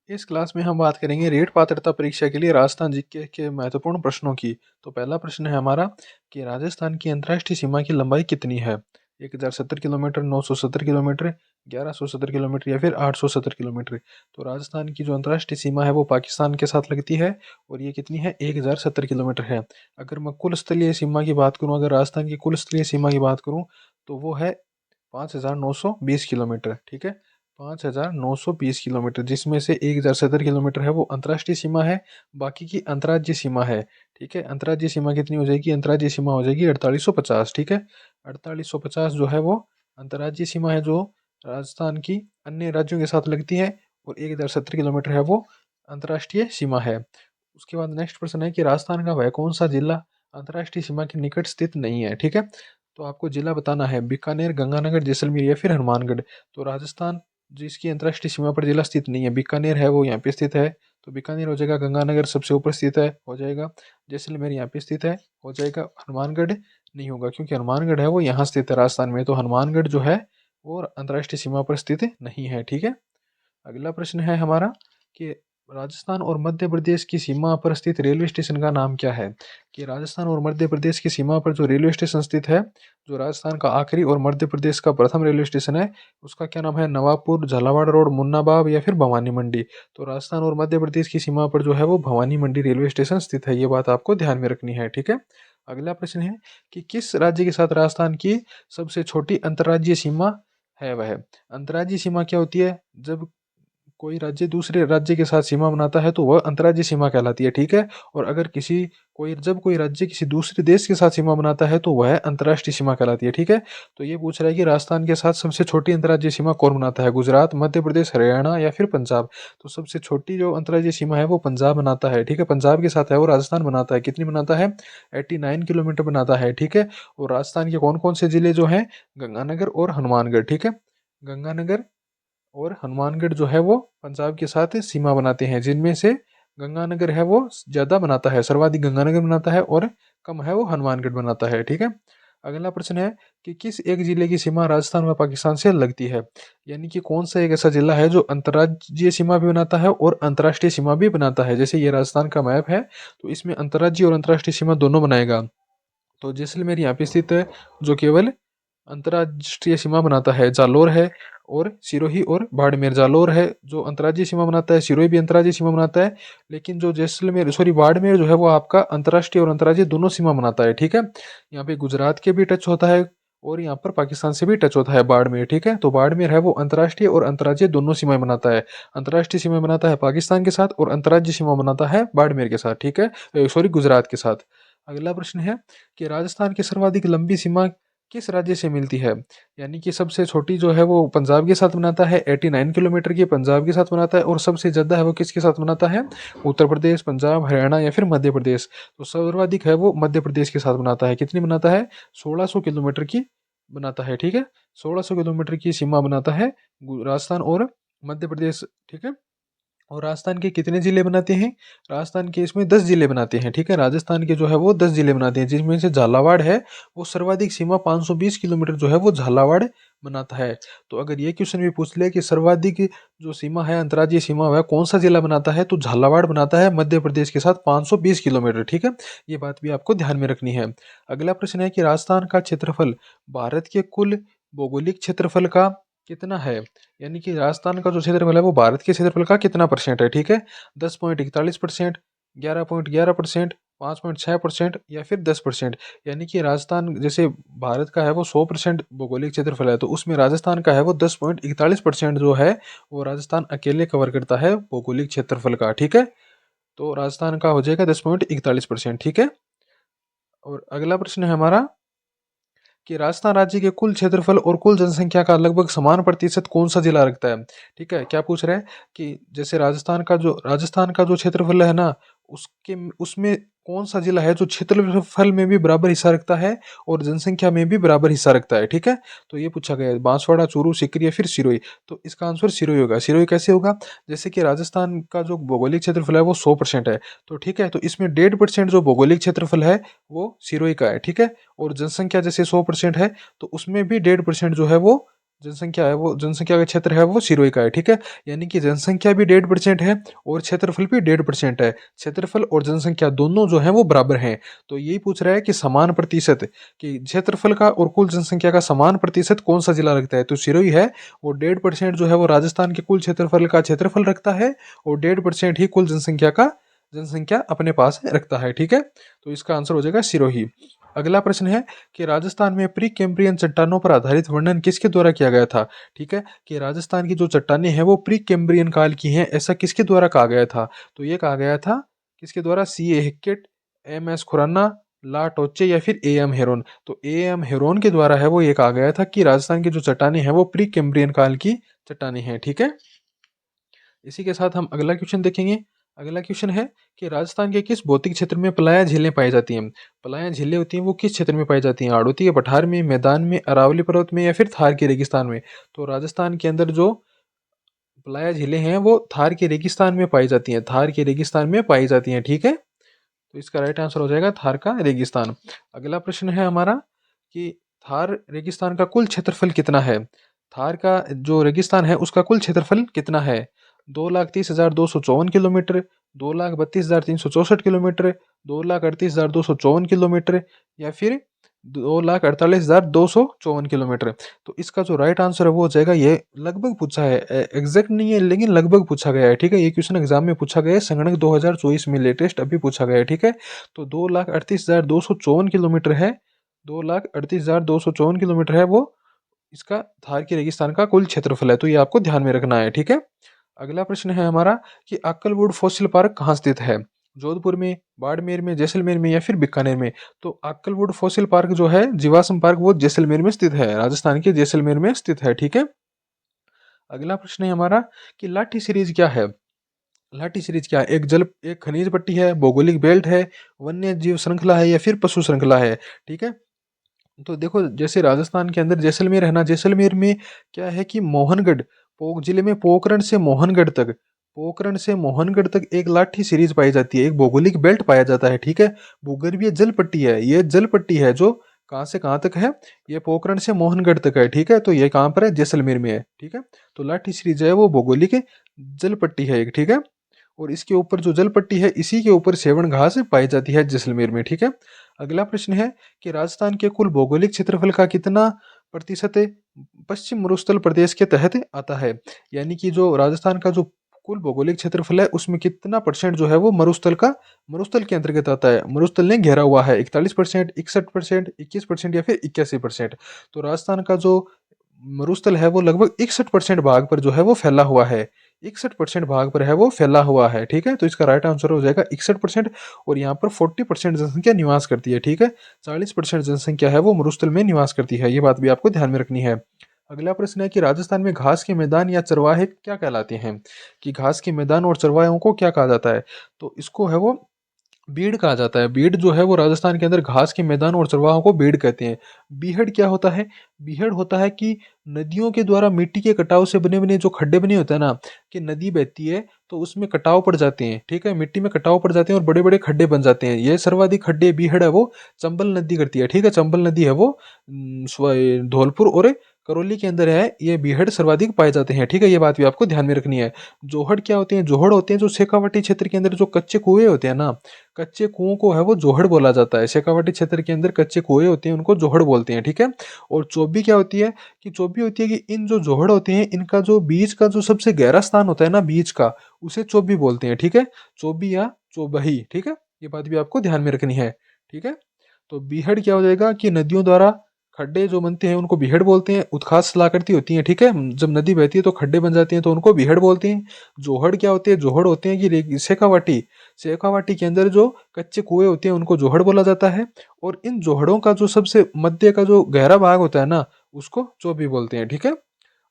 इस क्लास में हम बात करेंगे रेट पात्रता परीक्षा के लिए राजस्थान जीके के महत्वपूर्ण प्रश्नों की। तो पहला प्रश्न है हमारा कि राजस्थान की अंतर्राष्ट्रीय सीमा की लंबाई कितनी है? 1070 किलोमीटर, 970 किलोमीटर, 1170 किलोमीटर या फिर 870 किलोमीटर। तो राजस्थान की जो अंतर्राष्ट्रीय सीमा है वो पाकिस्तान के साथ लगती है और ये कितनी है? 1070 किलोमीटर है। अगर मैं कुल स्थलीय सीमा की बात करूँ, अगर राजस्थान की कुल स्थलीय सीमा की बात करूँ तो वो है 5,920 किलोमीटर। ठीक है, 5,920 किलोमीटर, जिसमें से 1,070 किलोमीटर है वो अंतर्राष्ट्रीय सीमा है, बाकी की अंतर्राज्यीय सीमा है। ठीक है, अंतर्राज्यीय सीमा कितनी हो जाएगी? अंतर्राज्यीय सीमा हो जाएगी 4850। ठीक है, 4850 जो है वो अंतर्राज्यीय सीमा है, जो राजस्थान की अन्य राज्यों के साथ लगती है, और 1,070 किलोमीटर है वो अंतर्राष्ट्रीय सीमा है। उसके बाद नेक्स्ट प्रश्न है कि राजस्थान का वह कौन सा जिला अंतर्राष्ट्रीय सीमा के निकट स्थित नहीं है? ठीक है, तो आपको जिला बताना है, बीकानेर, गंगानगर, जैसलमेर या फिर हनुमानगढ़। तो राजस्थान जिसकी अंतर्राष्ट्रीय सीमा पर जिला स्थित नहीं है, बीकानेर है वो यहाँ पे स्थित है, तो बीकानेर हो जाएगा। गंगानगर सबसे ऊपर स्थित है, हो जाएगा। जैसलमेर यहाँ पे स्थित है, हो जाएगा। हनुमानगढ़ नहीं होगा क्योंकि हनुमानगढ़ है वो यहाँ स्थित है राजस्थान में, तो हनुमानगढ़ जो है वो अंतर्राष्ट्रीय सीमा पर स्थित नहीं है। ठीक है, अगला प्रश्न है हमारा कि राजस्थान और मध्य प्रदेश की सीमा पर स्थित रेलवे स्टेशन का नाम क्या है? कि राजस्थान और मध्य प्रदेश की सीमा पर जो रेलवे स्टेशन स्थित है, जो राजस्थान का आखिरी और मध्य प्रदेश का प्रथम रेलवे स्टेशन है, उसका क्या नाम है? नवाबपुर, झालावाड़ रोड, मुन्नाबाव या फिर भवानी मंडी। तो राजस्थान और मध्य प्रदेश की सीमा पर जो है वो भवानी मंडी रेलवे स्टेशन स्थित है, ये बात आपको ध्यान में रखनी है। ठीक है, अगला प्रश्न है कि किस राज्य के साथ राजस्थान की सबसे छोटी अंतर्राज्यीय सीमा है? वह अंतर्राज्यीय सीमा क्या होती है? जब कोई राज्य दूसरे राज्य के साथ सीमा बनाता है तो वह अंतर्राज्यीय सीमा कहलाती है। ठीक है, और अगर जब कोई राज्य किसी दूसरे देश के साथ सीमा बनाता है तो वह अंतर्राष्ट्रीय सीमा कहलाती है। ठीक है, तो ये पूछ रहा है कि राजस्थान के साथ सबसे छोटी अंतर्राज्यीय सीमा कौन बनाता है? गुजरात, मध्य प्रदेश, हरियाणा या फिर पंजाब। तो सबसे छोटी जो अंतर्राज्यीय सीमा है वो पंजाब बनाता है। ठीक है, पंजाब के साथ है वो राजस्थान बनाता है। कितनी बनाता है? 89 किलोमीटर बनाता है। ठीक है, और राजस्थान के कौन कौन से जिले जो हैं? गंगानगर और हनुमानगढ़। ठीक है, गंगानगर और हनुमानगढ़ जो है वो पंजाब के साथ सीमा बनाते हैं, जिनमें से गंगानगर है वो ज़्यादा बनाता है, सर्वाधिक गंगानगर बनाता है, और कम है वो हनुमानगढ़ बनाता है। ठीक है, अगला प्रश्न है कि किस एक जिले की सीमा राजस्थान व पाकिस्तान से लगती है? यानी कि कौन सा एक ऐसा जिला है जो अंतर्राज्यीय सीमा भी बनाता है और अंतर्राष्ट्रीय सीमा भी बनाता है? जैसे ये राजस्थान का मैप है, तो इसमें अंतर्राज्यीय और अंतर्राष्ट्रीय सीमा दोनों बनाएगा। तो जैसलमेर यहाँ पे स्थित है, जो केवल अंतर्राष्ट्रीय सीमा बनाता है। जालोर है, और सिरोही और बाड़मेर। जालोर है जो अंतर्राज्यीय सीमा बनाता है, सिरोही भी अंतर्राज्यीय सीमा बनाता है, लेकिन जो जैसलमेर सॉरी बाड़मेर जो है वो आपका अंतर्राष्ट्रीय और अंतर्राज्यीय दोनों सीमा बनाता है। ठीक है, यहाँ पे गुजरात के भी टच होता है और यहाँ पर पाकिस्तान से भी टच होता है बाड़मेर। ठीक है, तो बाड़मेर है वो अंतर्राष्ट्रीय और अंतर्राज्यीय दोनों सीमाएं बनाता है। अंतर्राष्ट्रीय सीमा बनाता है पाकिस्तान के साथ और अंतर्राज्यीय सीमा बनाता है बाड़मेर के साथ। ठीक है, सॉरी गुजरात के साथ। अगला प्रश्न है कि राजस्थान की सर्वाधिक लंबी सीमा किस राज्य से मिलती है? यानी कि सबसे छोटी जो है वो पंजाब के साथ बनाता है, 89 किलोमीटर की पंजाब के साथ बनाता है, और सबसे ज़्यादा है वो किसके साथ बनाता है? उत्तर प्रदेश, पंजाब, हरियाणा या फिर मध्य प्रदेश। तो सर्वाधिक है वो मध्य प्रदेश के साथ बनाता है। कितनी बनाता है? 1600 किलोमीटर की बनाता है। ठीक है, 1600 किलोमीटर की सीमा बनाता है राजस्थान और मध्य प्रदेश। ठीक है, और राजस्थान के कितने जिले बनाते हैं? राजस्थान के इसमें 10 जिले बनाते हैं। ठीक है, राजस्थान के जो है वो 10 जिले बनाते हैं, जिसमें से झालावाड़ है वो सर्वाधिक सीमा 520 किलोमीटर जो है वो झालावाड़ बनाता है। तो अगर ये क्वेश्चन भी पूछ ले कि सर्वाधिक जो सीमा है अंतर्राज्यीय सीमा वह कौन सा जिला बनाता है, तो झालावाड़ बनाता है मध्य प्रदेश के साथ 520 किलोमीटर। ठीक है, ये बात भी आपको ध्यान में रखनी है। अगला प्रश्न है कि राजस्थान का क्षेत्रफल भारत के कुल भौगोलिक क्षेत्रफल का कितना है? यानी कि राजस्थान का जो क्षेत्रफल है वो भारत के क्षेत्रफल का कितना परसेंट है? ठीक है, 10.41%, 11.11%, 5.6% या फिर 10%। यानी कि राजस्थान जैसे भारत का है वो 100% भौगोलिक क्षेत्रफल है, तो उसमें राजस्थान का है वो 10.41% जो है वो राजस्थान अकेले कवर करता है भौगोलिक क्षेत्रफल का। ठीक है, तो राजस्थान का हो जाएगा 10.41%। ठीक है, और अगला प्रश्न है हमारा कि राजस्थान राज्य के कुल क्षेत्रफल और कुल जनसंख्या का लगभग समान प्रतिशत कौन सा जिला रखता है? ठीक है, क्या पूछ रहे हैं कि जैसे राजस्थान का जो क्षेत्रफल है ना, उसके उसमें कौन सा जिला है जो क्षेत्रफल में भी बराबर हिस्सा रखता है और जनसंख्या में भी बराबर हिस्सा रखता है? ठीक है, तो ये पूछा गया है, बांसवाड़ा, चूरू, सीकरी या फिर सिरोही। तो इसका आंसर सिरोही होगा। सिरोही कैसे होगा? जैसे कि राजस्थान का जो भौगोलिक क्षेत्रफल है वो 100% है, तो ठीक है, तो इसमें 1.5% जो भौगोलिक क्षेत्रफल है वो सिरोही का है। ठीक है, और जनसंख्या जैसे 100% है, तो उसमें भी 1.5% जो है वो जनसंख्या है वो, जनसंख्या का क्षेत्र है वो सिरोही का है, ठीक है। यानी कि जनसंख्या भी 1.5% है और क्षेत्रफल भी 1.5% है। क्षेत्रफल और जनसंख्या दोनों जो है वो बराबर हैं। तो यही पूछ रहा है कि समान प्रतिशत, कि क्षेत्रफल का और कुल जनसंख्या का समान प्रतिशत कौन सा जिला रखता है, तो सिरोही है। वो 1.5% जो है वो राजस्थान के कुल क्षेत्रफल का क्षेत्रफल रखता है और 1.5% ही कुल जनसंख्या अपने पास रखता है, ठीक है। तो इसका आंसर हो जाएगा सिरोही। अगला प्रश्न है कि राजस्थान में प्री कैम्ब्रियन चट्टानों पर आधारित वर्णन किसके द्वारा किया गया था, ठीक है। कि राजस्थान की जो चट्टानें हैं वो प्री कैम्ब्रियन काल की हैं, ऐसा किसके द्वारा कहा गया था, तो ये कहा गया था किसके द्वारा, सी ए हिक्केट, एम एस खुराना, ला टोचे या फिर ए एम हेरोन। तो ए एम हेरोन के द्वारा है वो ये कहा गया था कि राजस्थान की जो चट्टानें हैं वो प्री कैम्ब्रियन काल की चट्टानें हैं, ठीक है। इसी के साथ हम अगला क्वेश्चन देखेंगे। अगला क्वेश्चन है कि राजस्थान के किस भौतिक क्षेत्र में पलाया झीलें पाई जाती हैं। पलाया झीलें होती हैं वो किस क्षेत्र में पाई जाती हैं, हाड़ौती के पठार में, मैदान में, अरावली पर्वत में या फिर थार के रेगिस्तान में। तो राजस्थान के अंदर जो पलाया झीलें हैं वो थार के रेगिस्तान में पाई जाती हैं, थार के रेगिस्तान में पाई जाती हैं, ठीक है। तो इसका राइट आंसर हो जाएगा थार का रेगिस्तान। अगला प्रश्न है हमारा कि थार रेगिस्तान का कुल क्षेत्रफल कितना है। थार का जो रेगिस्तान है उसका कुल क्षेत्रफल कितना है, 2,30,254 किलोमीटर, 2,32,364 किलोमीटर, 2,38,254 किलोमीटर या फिर 2,48,254 किलोमीटर। तो इसका जो राइट आंसर है वो हो जाएगा, ये लगभग पूछा है, एग्जैक्ट नहीं है लेकिन लगभग पूछा गया है, ठीक है। ये क्वेश्चन एग्जाम में पूछा गया है, संगणक 2024 में लेटेस्ट अभी पूछा गया है, ठीक है। तो 2,38,254 किलोमीटर है, 2,38,254 किलोमीटर है वो इसका थार के रेगिस्तान का कुल क्षेत्रफल है। तो ये आपको ध्यान में रखना है, ठीक है। अगला प्रश्न है हमारा कि अक्कलवुड फॉसिल पार्क कहाँ स्थित है, जोधपुर में, बाड़मेर में, जैसलमेर में या फिर बीकानेर में। तो अक्कलवुड फॉसिल पार्क जो है, जीवाश्म पार्क, वो जैसलमेर में स्थित है, राजस्थान के जैसलमेर में स्थित है, ठीक है। अगला प्रश्न है हमारा कि लाठी सीरीज क्या है। लाठी सीरीज क्या है, एक खनिज पट्टी है, भौगोलिक बेल्ट है, वन्य जीव श्रृंखला है या फिर पशु श्रृंखला है, ठीक है। तो देखो जैसे राजस्थान के अंदर जैसलमेर है ना, जैसलमेर में क्या है कि मोहनगढ़, पोक जिले में पोखरण से मोहनगढ़ तक एक लाठी सीरीज पाई जाती है, एक भौगोलिक बेल्ट पाया जाता है, ठीक है। भूगर्भीय जल पट्टी है, ये जल पट्टी है जो कहाँ से कहाँ तक है, ये पोखरण से मोहनगढ़ तक है, ठीक है। तो ये कहाँ पर है, जैसलमेर में है, ठीक है। तो लाठी सीरीज है वो भौगोलिक जल पट्टी है एक, ठीक है। और इसके ऊपर जो जल पट्टी है इसी के ऊपर सेवन घास पाई जाती है जैसलमेर में, ठीक है। अगला प्रश्न है कि राजस्थान के कुल भौगोलिक क्षेत्रफल का कितना प्रतिशत पश्चिम मरुस्थल प्रदेश के तहत आता है। यानी कि जो राजस्थान का जो कुल भौगोलिक क्षेत्रफल है उसमें कितना परसेंट जो है वो मरुस्थल के अंतर्गत आता है, मरुस्थल ने घेरा हुआ है, 41%, 61%, 21% या फिर 81%। तो राजस्थान का जो मरुस्थल है वो लगभग 61% भाग पर जो है वो फैला हुआ है, 61% भाग पर है वो फैला हुआ है, ठीक है। तो इसका राइट आंसर हो जाएगा 61%। और यहाँ पर 40% जनसंख्या निवास करती है, ठीक है। 40% जनसंख्या है वो मरुस्थल में निवास करती है, ये बात भी आपको ध्यान में रखनी है। अगला प्रश्न है कि राजस्थान में घास के मैदान या चरवाहे क्या कहलाते हैं, कि घास के मैदान और चरवाहों को क्या कहा जाता है। तो इसको है वो बीड़ कहा जाता है। बीड़ जो है वो राजस्थान के अंदर घास के मैदान और चरवाहों को बीड़ कहते हैं। बीहड़ क्या होता है, बीहड़ होता है कि नदियों के द्वारा मिट्टी के कटाव से बने बने जो खड्डे बने होते हैं ना, कि नदी बहती है तो उसमें कटाव पड़ जाते हैं, ठीक है, मिट्टी में कटाव पड़ जाते हैं और बड़े बड़े खड्डे बन जाते हैं। ये सर्वाधिक खड्डे बीहड़ है वो चंबल नदी करती है, ठीक है। चंबल नदी है वो धौलपुर और करौली के अंदर है, ये बीहड़ सर्वाधिक पाए जाते हैं, ठीक है। ये बात भी आपको ध्यान में रखनी है। जोहड़ क्या होते हैं, जोहड़ होते हैं जो शेखावाटी क्षेत्र के अंदर जो कच्चे कुएं होते हैं ना, कच्चे कुओं को है वो जोहड़ बोला जाता है। शेखावाटी क्षेत्र के अंदर कच्चे कुएं होते हैं उनको जोहड़ बोलते हैं, ठीक है। और चोबी क्या होती है, कि चोबी होती है कि इन जो जोहड़ होते हैं इनका जो बीच का जो सबसे गहरा स्थान होता है ना बीच का, उसे चोबी बोलते हैं, ठीक है। चोबी या चोबही, ठीक है। ये बात भी आपको ध्यान में रखनी है, ठीक है। तो बीहड़ क्या हो जाएगा कि नदियों द्वारा खड्डे जो बनते हैं उनको बीहड़ बोलते हैं, उत्खात शिलाकृति होती है, ठीक है। जब नदी बहती है तो खड्डे बन जाते हैं तो उनको बीहड़ बोलते हैं। जोहड़ क्या होते हैं, जोहड़ होते हैं कि शेखावाटी के अंदर जो कच्चे कुएं होते हैं उनको जोहड़ बोला जाता है। और इन जोहड़ों का जो सबसे मध्य का जो गहरा भाग होता है ना उसको चोबी बोलते हैं, ठीक है।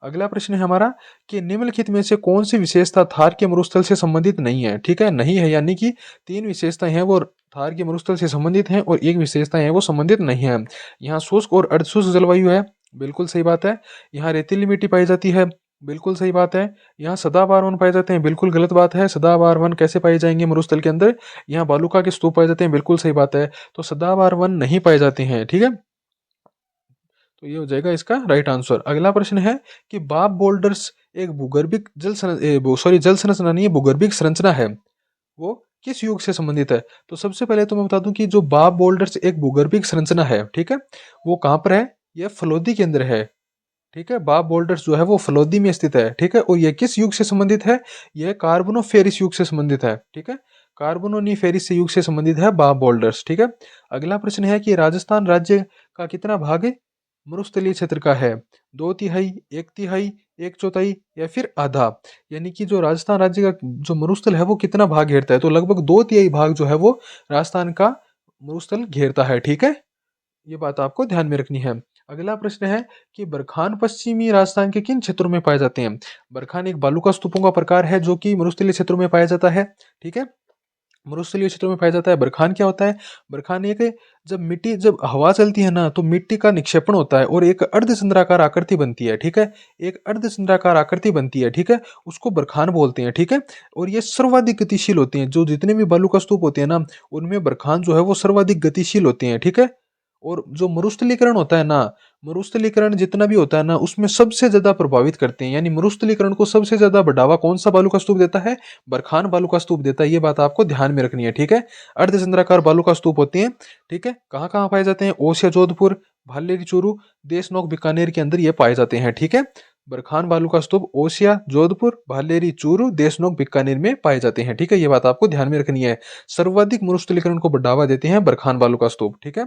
अगला प्रश्न है हमारा कि निम्नलिखित में से कौन सी विशेषता थार के मरुस्थल से संबंधित नहीं है, ठीक है। नहीं है यानी कि 3 विशेषताएं हैं वो थार के मरुस्थल से संबंधित हैं और एक विशेषता है वो संबंधित नहीं है। यहाँ शुष्क और अर्धशुष्क जलवायु है, बिल्कुल सही बात है। यहाँ रेतीली मिट्टी पाई जाती है, बिल्कुल सही बात है। यहाँ सदाबहार वन पाए जाते हैं, बिल्कुल गलत बात है। सदाबहार वन कैसे पाए जाएंगे मरुस्थल के अंदर, यहाँ बालुका के स्तूप पाए जाते हैं, बिल्कुल सही बात है। तो सदाबहार वन नहीं पाए जाते हैं, ठीक है। तो ये हो जाएगा इसका राइट आंसर। अगला प्रश्न है कि बाब बोल्डर्स एक भूगर्भिक जल संरचना नहीं है, भूगर्भिक संरचना है, वो किस युग से संबंधित है? तो सबसे पहले तो मैं बता दूं कि जो बाब बोल्डर्स एक भूगर्भिक संरचना है, ठीक है, वो कहाँ पर है? ये फलोदी के अंदर है, ठीक है। बाब बोल्डर्स जो है वो फलोदी में स्थित है, ठीक है। और ये किस युग से संबंधित है? यह कार्बोनोफेरिस युग से संबंधित है, ठीक है। कार्बोनोनीफेरिस युग से संबंधित है बाब बोल्डर्स, ठीक है। अगला प्रश्न है कि राजस्थान राज्य का कितना भाग मरुस्थलीय क्षेत्र का है? 2/3, 1/3, 1/4 या फिर आधा? यानी कि जो राजस्थान राज्य का जो मरुस्थल है वो कितना भाग घेरता है? तो लगभग 2/3 भाग जो है वो राजस्थान का मरुस्थल घेरता है, ठीक है। ये बात आपको ध्यान में रखनी है। अगला प्रश्न है कि बरखान पश्चिमी राजस्थान के किन क्षेत्रों में पाए जाते हैं? बरखान एक बालू का स्तूपों का प्रकार है जो कि मरुस्थलीय क्षेत्रों में पाया जाता है, ठीक है। मरुस्थलीय क्षेत्रों में पाया जाता है। बरखान क्या होता है? बरखान एक, जब हवा चलती है ना, तो मिट्टी का निक्षेपण होता है और एक अर्धचंद्राकार आकृति बनती है, ठीक है। एक अर्धचंद्राकार आकृति बनती है, ठीक है, उसको बरखान बोलते हैं, ठीक है। और ये सर्वाधिक गतिशील होते हैं, जो जितने भी बालू का स्तूप होते हैं ना, उनमें बरखान जो है वो सर्वाधिक गतिशील होते हैं, ठीक है। और जो मरुस्थलीकरण होता है ना, मरुस्थलीकरण जितना भी होता है ना, उसमें सबसे ज्यादा प्रभावित करते हैं, यानी मरुस्थलीकरण को सबसे ज्यादा बढ़ावा कौन सा बालू का स्तूप देता है? बरखान बालू का स्तूप देता है। ये बात आपको ध्यान में रखनी है, ठीक है। अर्धचंद्राकार बालू का स्तूप होते हैं, ठीक है। कहाँ कहाँ पाए जाते हैं? ओसिया जोधपुर, भालेरी चूरू, देशनोक बीकानेर के अंदर ये पाए जाते हैं, ठीक है। बरखान बालू का स्तूप ओसिया जोधपुर, भालेरी चूरू, देशनोक बीकानेर में पाए जाते हैं, ठीक है। ये बात आपको ध्यान में रखनी है। सर्वाधिक मरुस्थलीकरण को बढ़ावा देते हैं बरखान बालू का स्तूप, ठीक है।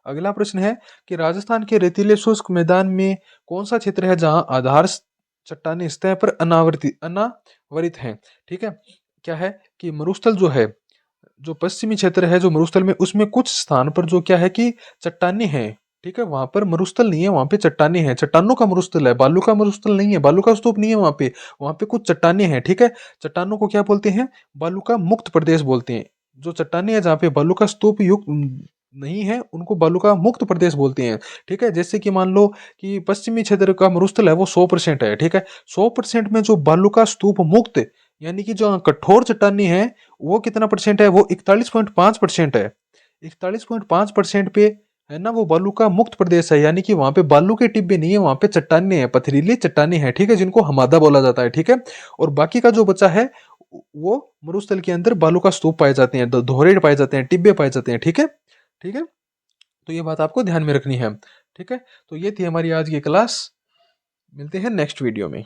अगला प्रश्न है कि राजस्थान के रेतीले शुष्क मैदान में कौन सा क्षेत्र है जहां आधार चट्टानी सतह पर अनावरित है? ठीक है। क्या है कि मरुस्थल जो है, जो पश्चिमी क्षेत्र है जो मरुस्थल में, उसमें कुछ स्थान पर जो क्या है कि चट्टाने हैं, ठीक है। वहां पर मरुस्थल नहीं है, वहां पे चट्टाने हैं, चट्टानों का मरुस्थल है, बालू का मरुस्थल नहीं है, बालू का स्तूप नहीं है वहां पे। वहां पे कुछ चट्टाने हैं, ठीक है। चट्टानों को क्या बोलते हैं? बालू का मुक्त प्रदेश बोलते हैं। जो चट्टाने हैं जहाँ पे बालू का स्तूप युक्त नहीं है, उनको बालू का मुक्त प्रदेश बोलते हैं, ठीक है। जैसे कि मान लो कि पश्चिमी क्षेत्र का मरुस्थल है वो 100% है, ठीक है। 100% में जो बालू का स्तूप मुक्त, यानी कि जो कठोर चट्टानी है, वो कितना परसेंट है? वो 41.5% है। 41.5% पे है ना, वो बालू का मुक्त प्रदेश है, यानी कि वहां पे बालू के टिब्बे नहीं है, वहां पे चट्टाने हैं, पथरीली चट्टाने हैं, ठीक है, जिनको हमादा बोला जाता है, ठीक है। और बाकी का जो बचा है वो मरुस्थल के अंदर बालू का स्तूप पाए जाते हैं, दोहरे पाए जाते हैं, टिब्बे पाए जाते हैं, ठीक है। ठीक है, तो ये बात आपको ध्यान में रखनी है, ठीक है। तो ये थी हमारी आज की क्लास, मिलते हैं नेक्स्ट वीडियो में।